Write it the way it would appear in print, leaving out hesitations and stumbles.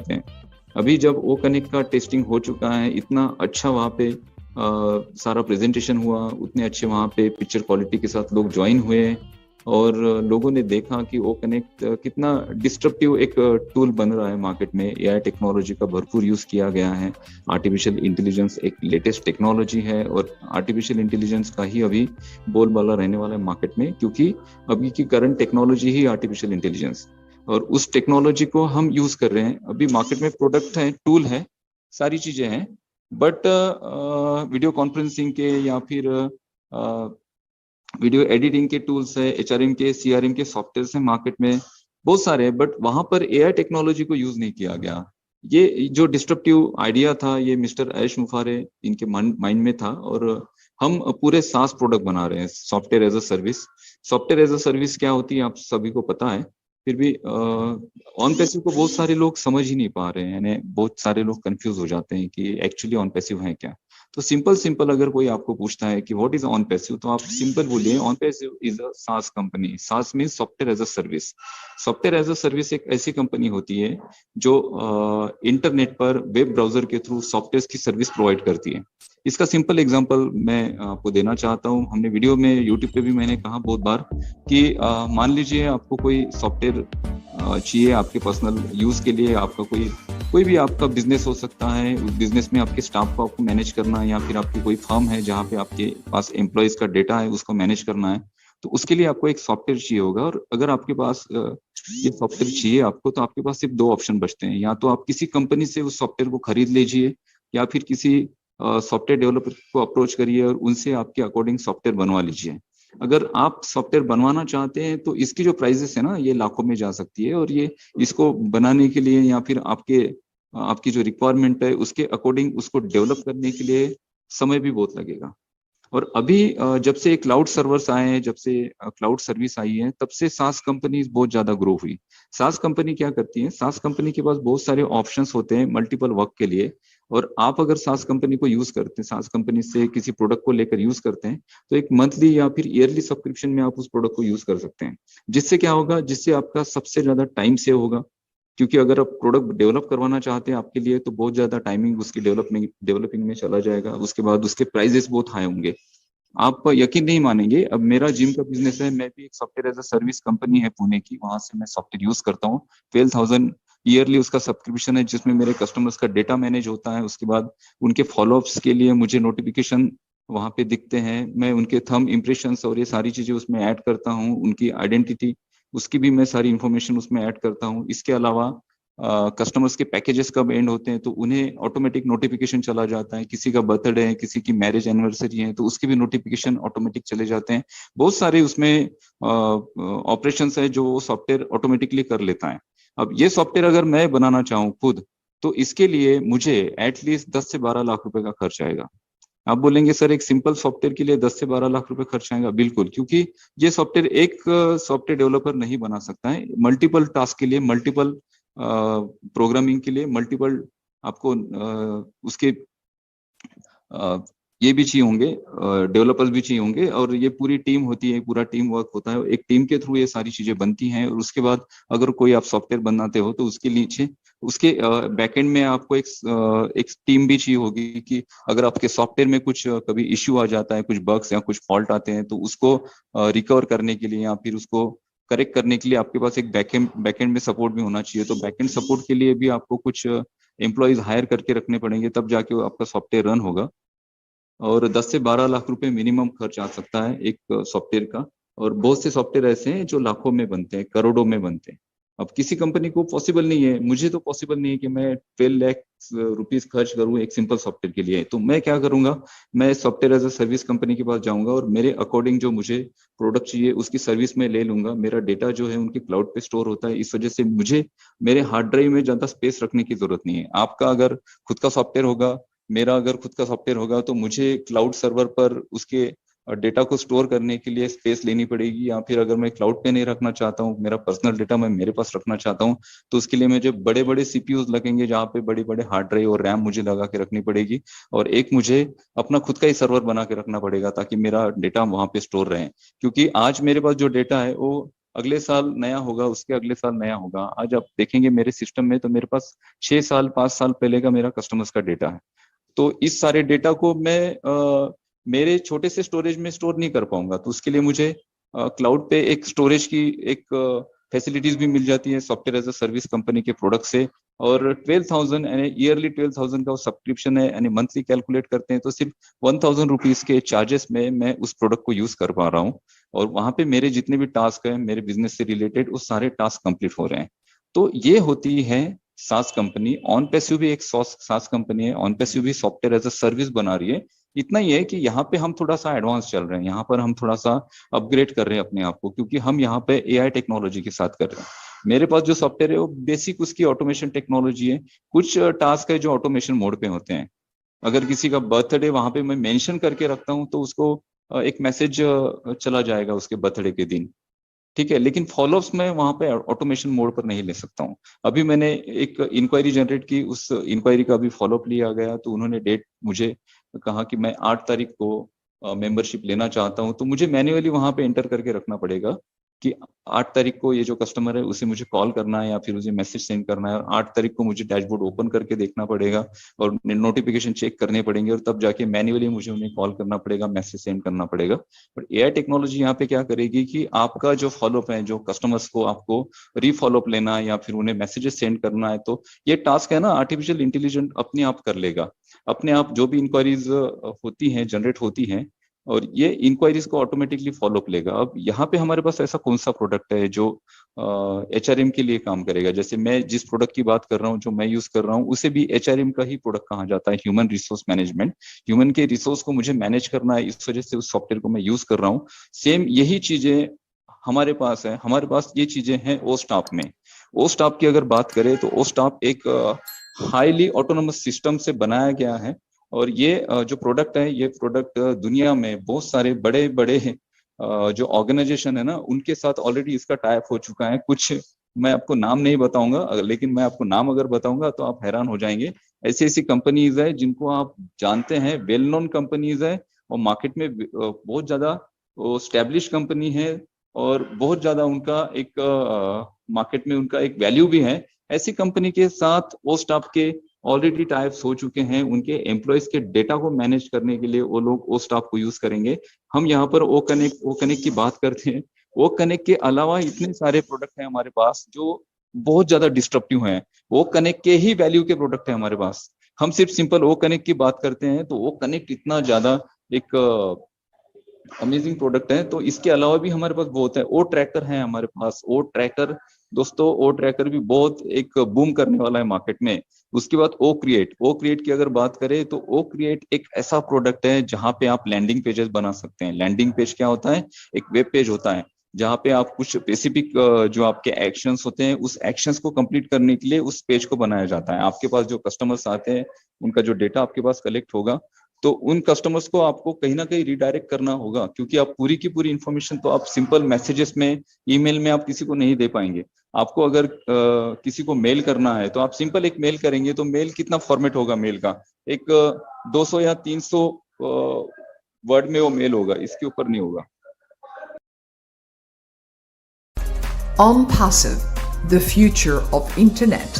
जाते हैं। अभी जब ओ कनेक्ट का टेस्टिंग हो चुका है, इतना अच्छा वहाँ पे सारा प्रेजेंटेशन हुआ, उतने अच्छे वहाँ पे पिक्चर क्वालिटी के साथ लोग ज्वाइन हुए और लोगों ने देखा कि ओ कनेक्ट कितना डिस्ट्रप्टिव एक टूल बन रहा है मार्केट में। एआई टेक्नोलॉजी का भरपूर यूज किया गया है। आर्टिफिशियल इंटेलिजेंस एक लेटेस्ट टेक्नोलॉजी है और आर्टिफिशियल इंटेलिजेंस का ही अभी बोलबाला रहने वाला है मार्केट में, क्योंकि अभी की करंट टेक्नोलॉजी ही आर्टिफिशियल इंटेलिजेंस, और उस टेक्नोलॉजी को हम यूज कर रहे हैं। अभी मार्केट में प्रोडक्ट है, टूल है, सारी चीजें हैं, बट वीडियो कॉन्फ्रेंसिंग के या फिर वीडियो एडिटिंग के टूल्स है, एचआरएम के, सीआरएम के सॉफ्टवेयर है मार्केट में बहुत सारे हैं, बट वहां पर एआई टेक्नोलॉजी को यूज नहीं किया गया। ये जो डिस्ट्रप्टिव आइडिया था, ये मिस्टर ऐश मुफारे इनके माइंड में था, और हम पूरे सास प्रोडक्ट बना रहे हैं, software as a service. Software as a service क्या होती है आप सभी को पता है, फिर भी ऑन पैसिव को बहुत सारे लोग समझ ही नहीं पा रहे हैं, यानी बहुत सारे लोग कंफ्यूज हो जाते हैं कि एक्चुअली ऑन पैसिव है क्या। तो सिंपल अगर कोई आपको पूछता है कि व्हाट इज ऑन पैसिव, तो आप सिंपल बोलिए on passive is a SaaS company. SaaS mean software as a service. Software as a service एक ऐसी कंपनी होती है जो इंटरनेट पर वेब ब्राउजर के थ्रू सॉफ्टवेयर की सर्विस प्रोवाइड करती है। इसका सिंपल एग्जांपल मैं आपको देना चाहता हूँ। हमने वीडियो में यूट्यूब पे भी मैंने कहा बहुत बार कि मान लीजिए आपको कोई सॉफ्टवेयर चाहिए आपके पर्सनल यूज के लिए, आपका कोई भी आपका बिजनेस हो सकता है, उस बिजनेस में आपके स्टाफ को आपको मैनेज करना है, या फिर आपकी कोई फर्म है जहाँ पे आपके पास एम्प्लॉयज का डेटा है उसको मैनेज करना है, तो उसके लिए आपको एक सॉफ्टवेयर चाहिए होगा। और अगर आपके पास ये सॉफ्टवेयर चाहिए आपको, तो आपके पास सिर्फ दो ऑप्शन बचते हैं, या तो आप किसी कंपनी से उस सॉफ्टवेयर को खरीद लीजिए, या फिर किसी सॉफ्टवेयर डेवलपर को अप्रोच करिए और उनसे आपके अकॉर्डिंग सॉफ्टवेयर बनवा लीजिए। अगर आप सॉफ्टवेयर बनवाना चाहते हैं तो इसकी जो प्राइसेस है ना, ये लाखों में जा सकती है, और ये इसको बनाने के लिए या फिर आपकी जो रिक्वायरमेंट है उसके अकॉर्डिंग उसको डेवलप करने के लिए समय भी बहुत लगेगा। और अभी जब से क्लाउड सर्वर्स आए हैं, जब से क्लाउड सर्विस आई है, तब से सास कंपनी बहुत ज्यादा ग्रो हुई। सास कंपनी क्या करती है, सास कंपनी के पास बहुत सारे ऑप्शंस होते हैं मल्टीपल वर्क के लिए, और आप अगर सास कंपनी को यूज करते हैं, सास कंपनी से किसी प्रोडक्ट को लेकर यूज करते हैं, तो एक मंथली या फिर ईयरली सब्सक्रिप्शन में आप उस प्रोडक्ट को यूज कर सकते हैं। जिससे क्या होगा, जिससे आपका सबसे ज्यादा टाइम सेव होगा, क्योंकि अगर आप प्रोडक्ट डेवलप करवाना चाहते हैं आपके लिए, तो बहुत ज्यादा टाइमिंग उसकी डेवलपिंग में चला जाएगा। उसके बाद उसके प्राइजेस बहुत हाई होंगे। आप यकीन नहीं मानेंगे, अब मेरा जिम का बिजनेस है, मैं भी एक software as a service company है पुणे की, वहां से मैं सॉफ्टवेयर यूज करता हूँ। 12,000 ईयरली उसका सब्सक्रिप्शन है, जिसमें मेरे कस्टमर्स का डेटा मैनेज होता है। उसके बाद उनके फॉलोअप्स के लिए मुझे नोटिफिकेशन वहां पे दिखते हैं, मैं उनके थंब इम्प्रेशंस और ये सारी चीजें उसमें ऐड करता हूँ, उनकी आइडेंटिटी उसकी भी मैं सारी इंफॉर्मेशन उसमें ऐड करता हूँ। इसके अलावा कस्टमर्स के पैकेजेस कब एंड होते हैं तो उन्हें ऑटोमेटिक नोटिफिकेशन चला जाता है, किसी का बर्थडे है, किसी की मैरिज एनिवर्सरी है, तो उसके भी नोटिफिकेशन ऑटोमेटिक चले जाते हैं। बहुत सारे उसमें ऑपरेशंस है जो वो सॉफ्टवेयर ऑटोमेटिकली कर लेता है। अब ये सॉफ्टवेयर अगर मैं बनाना चाहूँ खुद, तो इसके लिए मुझे एटलीस्ट 10 से 12 लाख रुपए का खर्च आएगा। आप बोलेंगे सर एक सिंपल सॉफ्टवेयर के लिए 10 से 12 लाख रुपए खर्च आएगा? बिल्कुल, क्योंकि ये सॉफ्टवेयर एक सॉफ्टवेयर डेवलपर नहीं बना सकता है। मल्टीपल टास्क के लिए, मल्टीपल प्रोग्रामिंग के लिए, मल्टीपल आपको उसके ये भी चाहिए होंगे, डेवलपर्स भी चाहिए होंगे, और ये पूरी टीम होती है, पूरा टीम वर्क होता है, एक टीम के थ्रू ये सारी चीजें बनती हैं। और उसके बाद अगर कोई आप सॉफ्टवेयर बनाते हो तो उसके नीचे उसके बैकएंड में आपको एक टीम भी चाहिए होगी कि अगर आपके सॉफ्टवेयर में कुछ कभी इश्यू आ जाता है, कुछ बग्स या कुछ फॉल्ट आते हैं, तो उसको रिकवर करने के लिए या फिर उसको करेक्ट करने के लिए आपके पास एक बैकएंड में सपोर्ट भी होना चाहिए। तो बैकएंड सपोर्ट के लिए भी आपको कुछ एम्प्लॉयज हायर करके रखने पड़ेंगे, तब जाके वो आपका सॉफ्टवेयर रन होगा। और 10 से 12 लाख रुपए मिनिमम खर्च आ सकता है एक सॉफ्टवेयर का। और बहुत से सॉफ्टवेयर ऐसे हैं जो लाखों में बनते हैं, करोड़ों में बनते हैं। अब किसी कंपनी को पॉसिबल नहीं है, मुझे तो पॉसिबल नहीं है कि मैं 12 लाख रुपीस खर्च करूं एक सिंपल सॉफ्टवेयर के लिए। तो मैं क्या करूंगा, मैं software as a service company के पास जाऊंगा और मेरे अकॉर्डिंग जो मुझे प्रोडक्ट चाहिए उसकी सर्विस में ले लूंगा। मेरा डेटा जो है उनके क्लाउड पे स्टोर होता है, इस वजह से मुझे मेरे हार्ड ड्राइव में ज्यादा स्पेस रखने की जरूरत नहीं है। आपका अगर खुद का सॉफ्टवेयर होगा, मेरा अगर खुद का सॉफ्टवेयर होगा, तो मुझे क्लाउड सर्वर पर उसके डेटा को स्टोर करने के लिए स्पेस लेनी पड़ेगी। या फिर अगर मैं क्लाउड पे नहीं रखना चाहता हूँ, मेरा पर्सनल डेटा मैं मेरे पास रखना चाहता हूँ, तो उसके लिए मुझे बड़े बड़े सीपीयूज लगेंगे, जहाँ पे बड़े बड़े हार्ड ड्राइव और रैम मुझे लगा के रखनी पड़ेगी। और एक मुझे अपना खुद का ही सर्वर बना के रखना पड़ेगा ताकि मेरा डेटा वहां पे स्टोर रहे। क्योंकि आज मेरे पास जो डेटा है वो अगले साल नया होगा, उसके अगले साल नया होगा। आज आप देखेंगे मेरे सिस्टम में तो मेरे पास 6 साल 5 साल पहले का मेरा कस्टमर्स का डेटा है। तो इस सारे डेटा को मैं मेरे छोटे से स्टोरेज में स्टोर नहीं कर पाऊंगा, तो उसके लिए मुझे क्लाउड पे एक स्टोरेज की एक फैसिलिटीज भी मिल जाती है software as a service company के प्रोडक्ट से। और 12,000 यानी ईयरली 12,000 का सब्सक्रिप्शन है, यानी मंथली कैलकुलेट करते हैं तो सिर्फ 1,000 रुपीज के चार्जेस में मैं उस प्रोडक्ट को यूज कर पा रहा हूँ। और वहां पे मेरे जितने भी टास्क है मेरे बिजनेस से रिलेटेड, वो सारे टास्क कंप्लीट हो रहे हैं। तो ये होती है सास कंपनी। ऑन पैसिव भी एक सास कंपनी है, ऑन पैसिव भी सॉफ्टवेयर एज अ सर्विस बना रही है। इतना ही है कि यहाँ पे हम थोड़ा सा एडवांस चल रहे हैं, यहाँ पर हम थोड़ा सा अपग्रेड कर रहे हैं अपने आप को, क्योंकि हम यहाँ पे एआई टेक्नोलॉजी के साथ कर रहे हैं। मेरे पास जो सॉफ्टवेयर है वो बेसिक उसकी ऑटोमेशन टेक्नोलॉजी है। कुछ टास्क है जो ऑटोमेशन मोड पे होते हैं। अगर किसी का बर्थडे वहां पे मैं मेंशन करके रखता हूँ तो उसको एक मैसेज चला जाएगा उसके बर्थडे के दिन, ठीक है। लेकिन फॉलोअप्स में वहां पे ऑटोमेशन मोड पर नहीं ले सकता हूँ। अभी मैंने एक इंक्वायरी जनरेट की, उस इंक्वायरी का अभी फॉलोअप लिया गया, तो उन्होंने डेट मुझे कहा कि मैं 8 तारीख को मेंबरशिप लेना चाहता हूँ। तो मुझे मैन्युअली वहां पे एंटर करके रखना पड़ेगा कि 8 तारीख को ये जो कस्टमर है उसे मुझे कॉल करना है या फिर उसे मैसेज सेंड करना है, और 8 तारीख को मुझे डैशबोर्ड ओपन करके देखना पड़ेगा और नोटिफिकेशन चेक करने पड़ेंगे, और तब जाके मैन्युअली मुझे उन्हें कॉल करना पड़ेगा, मैसेज सेंड करना पड़ेगा। बट एआई टेक्नोलॉजी यहाँ पे क्या करेगी कि आपका जो फॉलोअप है, जो कस्टमर्स को आपको रीफॉलोअप लेना है या फिर उन्हें मैसेजेस सेंड करना है, तो ये टास्क है ना आर्टिफिशियल इंटेलिजेंट अपने आप कर लेगा। अपने आप जो भी इंक्वायरीज होती हैं जनरेट होती हैं, और ये इंक्वायरीज को ऑटोमेटिकली फॉलोअप लेगा। अब यहाँ पे हमारे पास ऐसा कौन सा प्रोडक्ट है जो एचआरएम के लिए काम करेगा? जैसे मैं जिस प्रोडक्ट की बात कर रहा हूँ, जो मैं यूज कर रहा हूँ, उसे भी एचआरएम का ही प्रोडक्ट कहा जाता है, ह्यूमन रिसोर्स मैनेजमेंट। ह्यूमन के रिसोर्स को मुझे मैनेज करना है, इस वजह से उस सॉफ्टवेयर को मैं यूज कर रहा हूँ। सेम यही चीजें हमारे पास है, हमारे पास ये चीजें हैं ओ स्टाफ में। ओ स्टाफ की अगर बात करें तो ओ स्टाफ एक हाईली ऑटोनोमस सिस्टम से बनाया गया है। और ये जो प्रोडक्ट है, ये प्रोडक्ट दुनिया में बहुत सारे बड़े बड़े जो ऑर्गेनाइजेशन है ना, उनके साथ ऑलरेडी इसका टाई अप हो चुका है। कुछ मैं आपको नाम नहीं बताऊंगा, लेकिन मैं आपको नाम अगर बताऊंगा तो आप हैरान हो जाएंगे। ऐसी ऐसी कंपनीज है जिनको आप जानते हैं, वेल नोन कंपनीज है, और मार्केट में बहुत ज्यादा स्टैब्लिश कंपनी है, और बहुत ज्यादा उनका एक मार्केट में उनका एक वैल्यू भी है। ऐसी कंपनी के साथ वो स्टाफ के ऑलरेडी टाइप्स हो चुके हैं। उनके एम्प्लॉयज के डेटा को मैनेज करने के लिए वो लोग वो स्टाफ को यूज करेंगे। हम यहाँ पर ओ कनेक्ट की बात करते हैं। वो कनेक्ट के अलावा इतने सारे प्रोडक्ट हैं हमारे पास जो बहुत ज्यादा डिस्ट्रप्टिव हैं। वो कनेक्ट के ही वैल्यू के प्रोडक्ट है हमारे पास। हम सिर्फ सिंपल ओ कनेक्ट की बात करते हैं तो वो कनेक्ट इतना ज्यादा एक अमेजिंग प्रोडक्ट है। तो इसके अलावा भी हमारे पास बहुत है। ओ ट्रैकर है हमारे पास। ओ ट्रैकर दोस्तों, ओ ट्रैकर भी बहुत एक बूम करने वाला है मार्केट में। उसके बाद ओ क्रिएट की अगर बात करें तो ओ क्रिएट एक ऐसा प्रोडक्ट है जहां पे आप लैंडिंग पेजेस बना सकते हैं। लैंडिंग पेज क्या होता है? एक वेब पेज होता है जहां पे आप कुछ स्पेसिफिक जो आपके एक्शंस होते हैं, उस एक्शंस को कंप्लीट करने के लिए उस पेज को बनाया जाता है। आपके पास जो कस्टमर्स आते हैं, उनका जो डेटा आपके पास कलेक्ट होगा, तो उन कस्टमर्स को आपको कहीं ना कहीं रिडायरेक्ट करना होगा, क्योंकि आप पूरी की पूरी इंफॉर्मेशन तो आप सिंपल मैसेजेस में, ईमेल में आप किसी को नहीं दे पाएंगे। आपको अगर किसी को मेल करना है तो आप सिंपल एक मेल करेंगे, तो मेल कितना फॉर्मेट होगा मेल का? एक 200 या 300 वर्ड में वो मेल होगा, इसके ऊपर नहीं होगा। OnPassive, the future of internet.